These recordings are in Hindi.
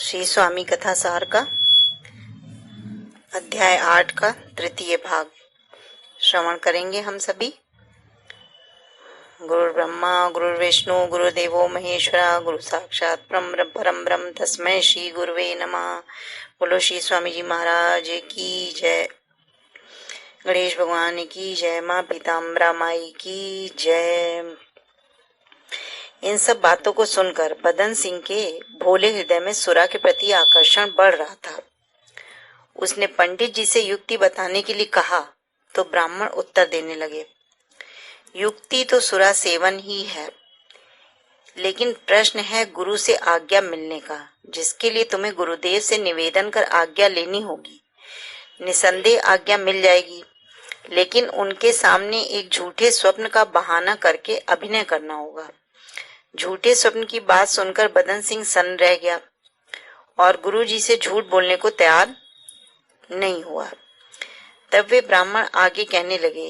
श्री स्वामी कथा सार का अध्याय 8 का तृतीय भाग श्रवण करेंगे हम सभी। गुरु ब्रह्मा गुरु विष्णु गुरुदेवो महेश्वरा गुरु साक्षात परम ब्रह्म तस्मै श्री गुरुवे नमः। बोलो श्री स्वामी जी महाराज की जय, गणेश भगवान की जय, माँ पीताम्बरा माई की जय। इन सब बातों को सुनकर बदन सिंह के भोले हृदय में सुरा के प्रति आकर्षण बढ़ रहा था। उसने पंडित जी से युक्ति बताने के लिए कहा तो ब्राह्मण उत्तर देने लगे, युक्ति तो सुरा सेवन ही है, लेकिन प्रश्न है गुरु से आज्ञा मिलने का, जिसके लिए तुम्हें गुरुदेव से निवेदन कर आज्ञा लेनी होगी। निसंदेह आज्ञा मिल जाएगी, लेकिन उनके सामने एक झूठे स्वप्न का बहाना करके अभिनय करना होगा। झूठे स्वप्न की बात सुनकर बदन सिंह सन्न रह गया और गुरुजी से झूठ बोलने को तैयार नहीं हुआ। तब वे ब्राह्मण आगे कहने लगे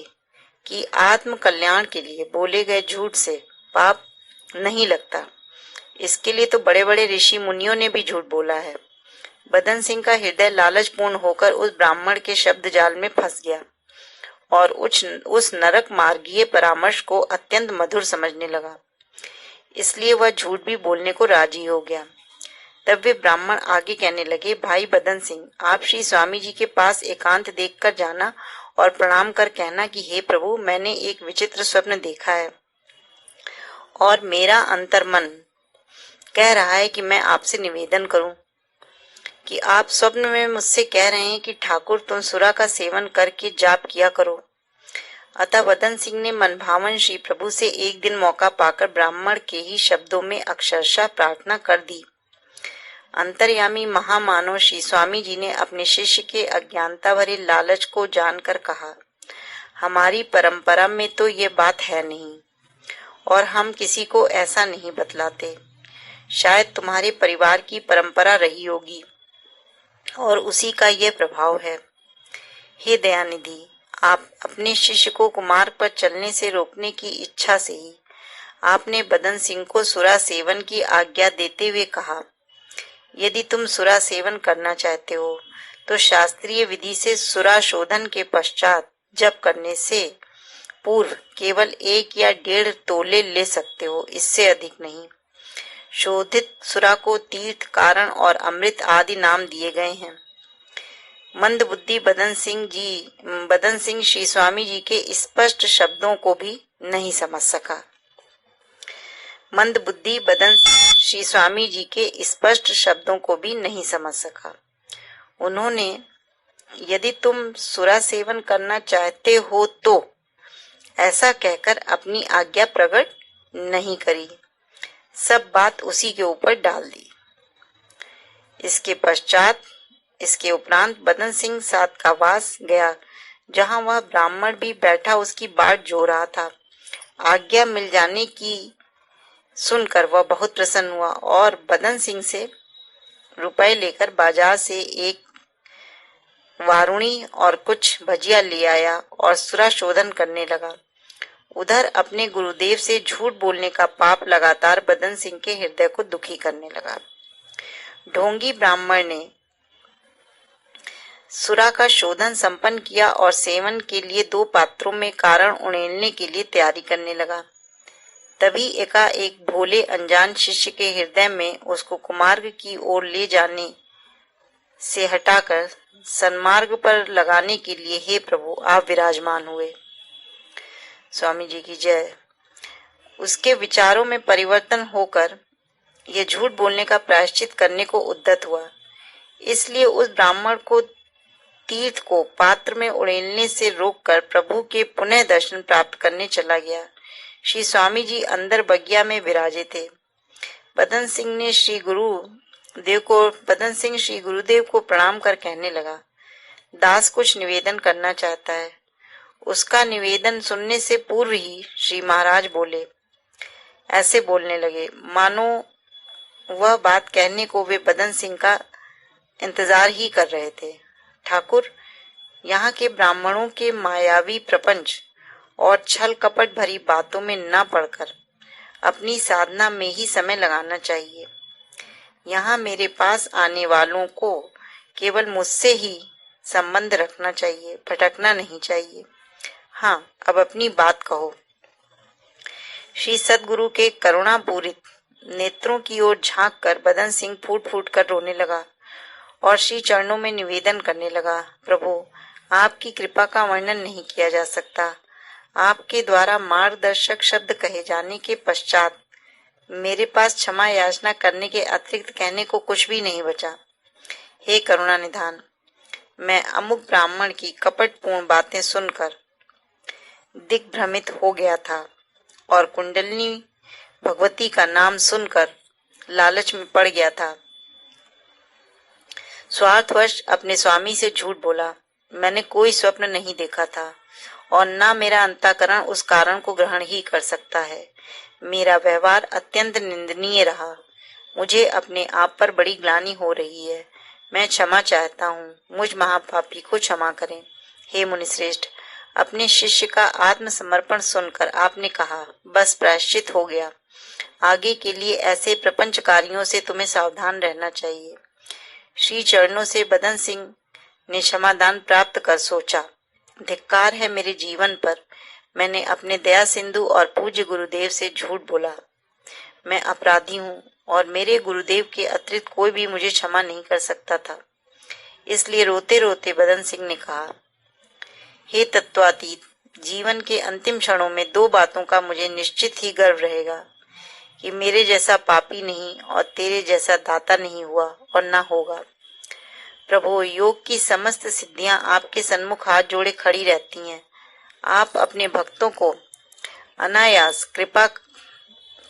कि आत्म कल्याण के लिए बोले गए झूठ से पाप नहीं लगता, इसके लिए तो बड़े बड़े ऋषि मुनियों ने भी झूठ बोला है। बदन सिंह का हृदय लालचपूर्ण होकर उस ब्राह्मण के शब्द जाल में फंस गया और उस नरक मार्गीय परामर्श को अत्यंत मधुर समझने लगा, इसलिए वह झूठ भी बोलने को राजी हो गया। तब वे ब्राह्मण आगे कहने लगे, भाई बदन सिंह, आप श्री स्वामी जी के पास एकांत देखकर जाना और प्रणाम कर कहना कि हे प्रभु, मैंने एक विचित्र स्वप्न देखा है और मेरा अंतर्मन कह रहा है कि मैं आपसे निवेदन करूं कि आप स्वप्न में मुझसे कह रहे हैं कि ठाकुर तुम सुरा का सेवन करके जाप किया करो। अतः बदन सिंह ने मनभावन श्री प्रभु से एक दिन मौका पाकर ब्राह्मण के ही शब्दों में अक्षरशः प्रार्थना कर दी। अंतर्यामी महामानव श्री स्वामी जी ने अपने शिष्य के अज्ञानता भरे लालच को जानकर कहा, हमारी परंपरा में तो ये बात है नहीं और हम किसी को ऐसा नहीं बतलाते। शायद तुम्हारे परिवार की परंपरा रही होगी और उसी का यह प्रभाव है। हे दयानिधि, आप अपने शिष्य को कुमार्ग पर चलने से रोकने की इच्छा से ही आपने बदन सिंह को सुरा सेवन की आज्ञा देते हुए कहा, यदि तुम सुरा सेवन करना चाहते हो तो शास्त्रीय विधि से सुरा शोधन के पश्चात जप करने से पूर्व केवल 1 या 1.5 तोले ले सकते हो, इससे अधिक नहीं। शोधित सुरा को तीर्थ, कारण और अमृत आदि नाम दिए गए हैं। मंद बुद्धि बदन सिंह श्री स्वामी जी के स्पष्ट शब्दों को भी नहीं समझ सका। मंद बुद्धि बदन श्री स्वामी जी के स्पष्ट शब्दों को भी नहीं समझ सका। उन्होंने यदि तुम सुरा सेवन करना चाहते हो तो ऐसा कहकर अपनी आज्ञा प्रकट नहीं करी, सब बात उसी के ऊपर डाल दी। इसके उपरांत बदन सिंह सातकावास गया, जहां वह ब्राह्मण भी बैठा उसकी बाट जो रहा था। आज्ञा मिल जाने की सुनकर वह बहुत प्रसन्न हुआ और बदन सिंह से रुपए लेकर बाजार से एक वारुणी और कुछ भजिया ले आया और सुरा शोधन करने लगा। उधर अपने गुरुदेव से झूठ बोलने का पाप लगातार बदन सिंह के हृदय को दुखी करने लगा। ढोंगी ब्राह्मण ने सुरा का शोधन संपन्न किया और सेवन के लिए 2 पात्रों में कारण उड़ेलने के लिए तैयारी करने लगा। तभी एकाएक भोले अनजान शिष्य के हृदय में उसको कुमार्ग की ओर ले जाने से हटाकर सन्मार्ग पर लगाने के लिए हे प्रभु आप विराजमान हुए। स्वामी जी की जय। उसके विचारों में परिवर्तन होकर यह झूठ बोलने का प्रायश्चित करने को उद्यत हुआ, इसलिए उस ब्राह्मण को तीर्थ को पात्र में उड़ेलने से रोककर प्रभु के पुनः दर्शन प्राप्त करने चला गया। श्री स्वामी जी अंदर बगिया में विराजे थे। बदन सिंह श्री गुरुदेव को प्रणाम कर कहने लगा, दास कुछ निवेदन करना चाहता है। उसका निवेदन सुनने से पूर्व ही श्री महाराज ऐसे बोलने लगे मानो वह बात कहने को वे बदन सिंह का इंतजार ही कर रहे थे। ठाकुर, यहाँ के ब्राह्मणों के मायावी प्रपंच और छल कपट भरी बातों में न पड़कर अपनी साधना में ही समय लगाना चाहिए। यहाँ मेरे पास आने वालों को केवल मुझसे ही संबंध रखना चाहिए, भटकना नहीं चाहिए। हाँ, अब अपनी बात कहो। श्री सद्गुरु के करुणापूरित नेत्रों की ओर झांक कर बदन सिंह फूट फूट कर रोने लगा और श्री चरणों में निवेदन करने लगा, प्रभु, आपकी कृपा का वर्णन नहीं किया जा सकता। आपके द्वारा मार्गदर्शक शब्द कहे जाने के पश्चात मेरे पास क्षमा याचना करने के अतिरिक्त कहने को कुछ भी नहीं बचा। हे करुणा निधान, मैं अमुक ब्राह्मण की कपटपूर्ण बातें सुनकर दिग्भ्रमित हो गया था और कुंडलिनी भगवती का नाम सुनकर लालच में पड़ गया था। स्वार्थवश अपने स्वामी से झूठ बोला। मैंने कोई स्वप्न नहीं देखा था और न मेरा अंतःकरण उस कारण को ग्रहण ही कर सकता है। मेरा व्यवहार अत्यंत निंदनीय रहा। मुझे अपने आप पर बड़ी ग्लानि हो रही है। मैं क्षमा चाहता हूँ, मुझ महापापी को क्षमा करें। हे मुनिश्रेष्ठ, अपने शिष्य का आत्मसमर्पण सुनकर आपने कहा, बस प्रायश्चित हो गया। आगे के लिए ऐसे प्रपंचकारियों से तुम्हें सावधान रहना चाहिए। श्री चरणों से बदन सिंह ने क्षमादान प्राप्त कर सोचा, धिक्कार है मेरे जीवन पर, मैंने अपने दया सिंधु और पूज्य गुरुदेव से झूठ बोला। मैं अपराधी हूँ और मेरे गुरुदेव के अतिरिक्त कोई भी मुझे क्षमा नहीं कर सकता था। इसलिए रोते रोते बदन सिंह ने कहा, हे तत्वातीत, जीवन के अंतिम क्षणों में दो बातों का मुझे निश्चित ही गर्व रहेगा कि मेरे जैसा पापी नहीं और तेरे जैसा दाता नहीं हुआ और ना होगा। प्रभु, योग की समस्त सिद्धियां आपके सन्मुख हाथ जोड़े खड़ी रहती हैं। आप अपने भक्तों को अनायास कृपा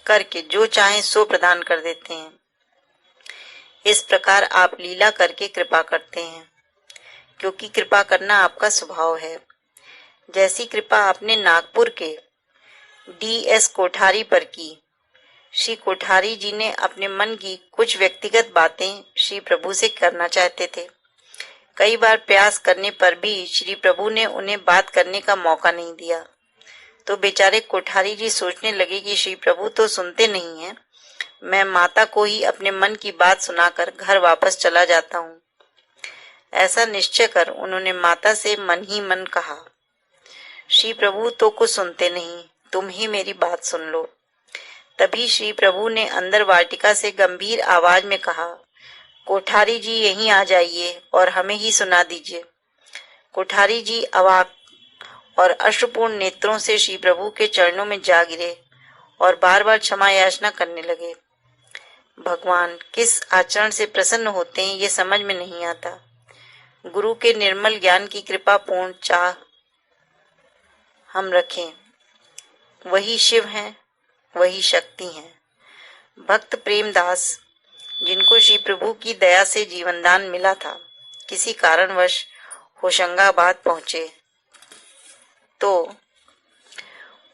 करके जो चाहें सो प्रदान कर देते हैं। इस प्रकार आप लीला करके कृपा करते हैं, क्योंकि कृपा करना आपका स्वभाव है। जैसी कृपा आपने नागपुर के DS कोठारी पर की। श्री कोठारी जी ने अपने मन की कुछ व्यक्तिगत बातें श्री प्रभु से करना चाहते थे। कई बार प्रयास करने पर भी श्री प्रभु ने उन्हें बात करने का मौका नहीं दिया। तो बेचारे कोठारी जी सोचने लगे कि श्री प्रभु तो सुनते नहीं हैं, मैं माता को ही अपने मन की बात सुनाकर घर वापस चला जाता हूँ। ऐसा निश्चय कर उन्होंने माता से मन ही मन कहा, श्री प्रभु तो कुछ सुनते नहीं, तुम ही मेरी बात सुन लो। तभी श्री प्रभु ने अंदर वाटिका से गंभीर आवाज में कहा, कोठारी जी यहीं आ जाइए और हमें ही सुना दीजिए। कोठारी जी अवाक और अश्रुपूर्ण नेत्रों से श्री प्रभु के चरणों में जा गिरे और बार बार क्षमा याचना करने लगे। भगवान किस आचरण से प्रसन्न होते हैं ये समझ में नहीं आता। गुरु के निर्मल ज्ञान की कृपा पूर्ण चाह हम रखें। वही शिव हैं, वही शक्ति हैं। भक्त प्रेमदास, जिनको श्री प्रभु की दया से जीवनदान मिला था, किसी कारणवश होशंगाबाद पहुंचे तो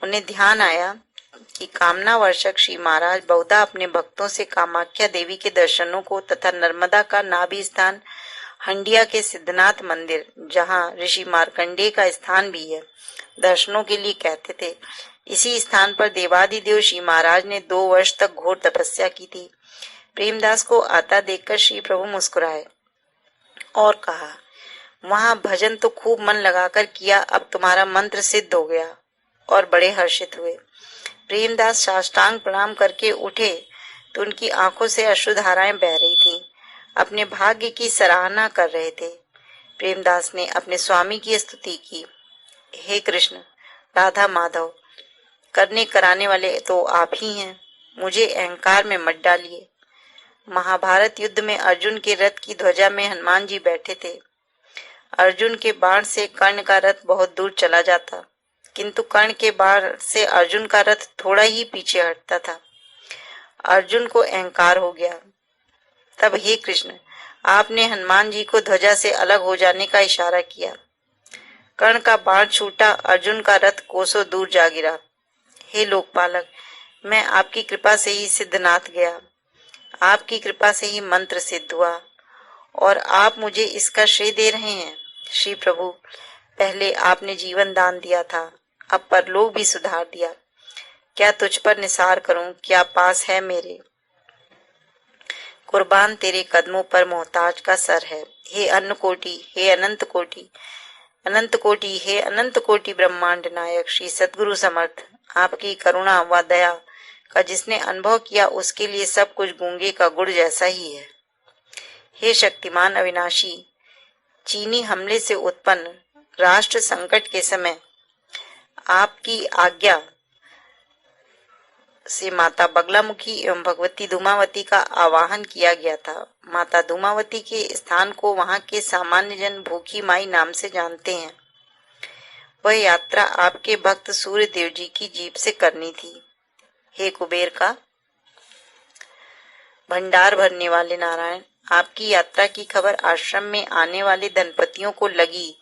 उन्हें ध्यान आया कि कामना वर्षक श्री महाराज बहुधा अपने भक्तों से कामाख्या देवी के दर्शनों को तथा नर्मदा का नाभि स्थान हंडिया के सिद्धनाथ मंदिर, जहाँ ऋषि मार्कंडेय का स्थान भी है, दर्शनों के लिए कहते थे। इसी स्थान पर देवादिदेव श्री महाराज ने 2 वर्ष तक घोर तपस्या की थी। प्रेमदास को आता देखकर श्री प्रभु मुस्कुराए और कहा, वहां भजन तो खूब मन लगाकर किया, अब तुम्हारा मंत्र सिद्ध हो गया, और बड़े हर्षित हुए। प्रेमदास साष्टांग प्रणाम करके उठे तो उनकी आंखों से अश्रुधाराएं बह रही थीं। अपने भाग्य की सराहना कर रहे थे। प्रेमदास ने अपने स्वामी की स्तुति की, हे कृष्ण, राधा माधव, करने कराने वाले तो आप ही हैं, मुझे अहंकार में मत डालिए। महाभारत युद्ध में अर्जुन के रथ की ध्वजा में हनुमान जी बैठे थे। अर्जुन के बाण से कर्ण का रथ बहुत दूर चला जाता, किंतु कर्ण के बाण से अर्जुन का रथ थोड़ा ही पीछे हटता था। अर्जुन को अहंकार हो गया। तब हे कृष्ण, आपने हनुमान जी को ध्वजा से अलग हो जाने का इशारा किया। कर्ण का बाण छूटा, अर्जुन का रथ कोसों दूर जा गिरा। हे लोकपालक, मैं आपकी कृपा से ही सिद्धनाथ गया, आपकी कृपा से ही मंत्र सिद्ध हुआ, और आप मुझे इसका श्रेय दे रहे हैं। श्री प्रभु, पहले आपने जीवन दान दिया था, अब परलोक भी सुधार दिया। क्या तुझ पर निसार करूं, क्या पास है मेरे। कुर्बान तेरे कदमों पर मोहताज का सर है। हे अन्न कोटि, हे अनंत कोटि, अनंत कोटि, हे अनंत कोटि ब्रह्मांड नायक श्री सद्गुरु समर्थ, आपकी करुणा व दया का जिसने अनुभव किया उसके लिए सब कुछ गूंगे का गुड़ जैसा ही है। हे शक्तिमान अविनाशी, चीनी हमले से उत्पन्न राष्ट्र संकट के समय आपकी आज्ञा से माता बगलामुखी एवं भगवती धूमावती का आवाहन किया गया था। माता धूमावती के स्थान को वहां के सामान्य जन भूखी माई नाम से जानते हैं। वह यात्रा आपके भक्त सूर्य देव जी की जीप से करनी थी। हे कुबेर का भंडार भरने वाले नारायण, आपकी यात्रा की खबर आश्रम में आने वाले धनपतियों को लगी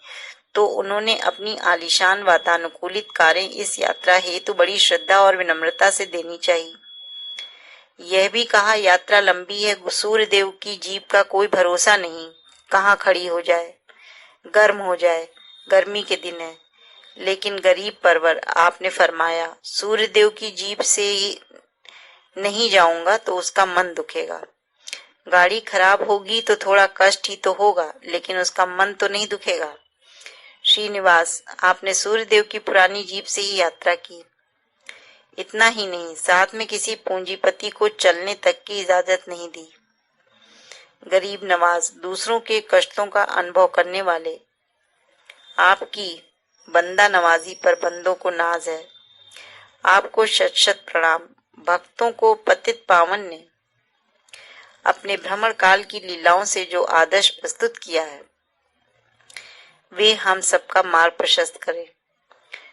तो उन्होंने अपनी आलीशान वातानुकूलित कारें इस यात्रा हेतु बड़ी श्रद्धा और विनम्रता से देनी चाहिए। यह भी कहा यात्रा लंबी है, सूर्य देव की जीप का कोई भरोसा नहीं, कहाँ खड़ी हो जाए, गर्म हो जाए, गर्मी के दिन है। लेकिन गरीब परवर आपने फरमाया सूर्य देव की जीप से ही नहीं जाऊंगा तो उसका मन दुखेगा। गाड़ी खराब होगी तो थोड़ा कष्ट ही तो होगा, लेकिन उसका मन तो नहीं दुखेगा। श्रीनिवास, आपने सूर्यदेव की पुरानी जीप से ही यात्रा की। इतना ही नहीं, साथ में किसी पूंजीपति को चलने तक की इजाजत नहीं दी। गरीब नवाज, दूसरों के कष्टों का अनुभव करने वाले, आपकी बंदा नवाजी पर बंदों को नाज है। आपको शत शत प्रणाम। भक्तों को पतित पावन ने अपने भ्रमण काल की लीलाओं से जो आदर्श प्रस्तुत किया है वे हम सबका मार्ग प्रशस्त करें।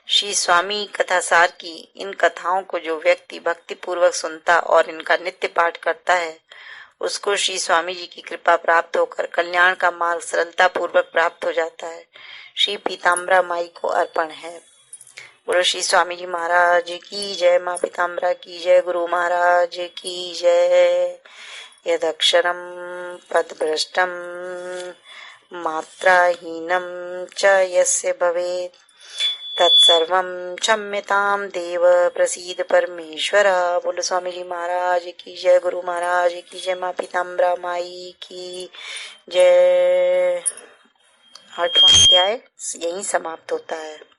श्री स्वामी कथासार की इन कथाओं को जो व्यक्ति भक्ति पूर्वक सुनता और इनका नित्य पाठ करता है उसको श्री स्वामी जी की कृपा प्राप्त होकर कल्याण का मार्ग सरलता पूर्वक प्राप्त हो जाता है। श्री पीताम्बरा माई को अर्पण है। बोलो श्री स्वामी जी महाराज की जय, माँ पीताम्बरा की जय, गुरु महाराज की जय। यदक्षरम पदभ्रष्टम मात्राहीनं च यस्य भवेत् तत्सर्वं क्षम्यतां देव प्रसीद परमेश्वर। बोलो स्वामी जी महाराज की जय, गुरु महाराज की जय, माँ पीताम्बरा माई की जय। 8वां अध्याय यहीं समाप्त होता है।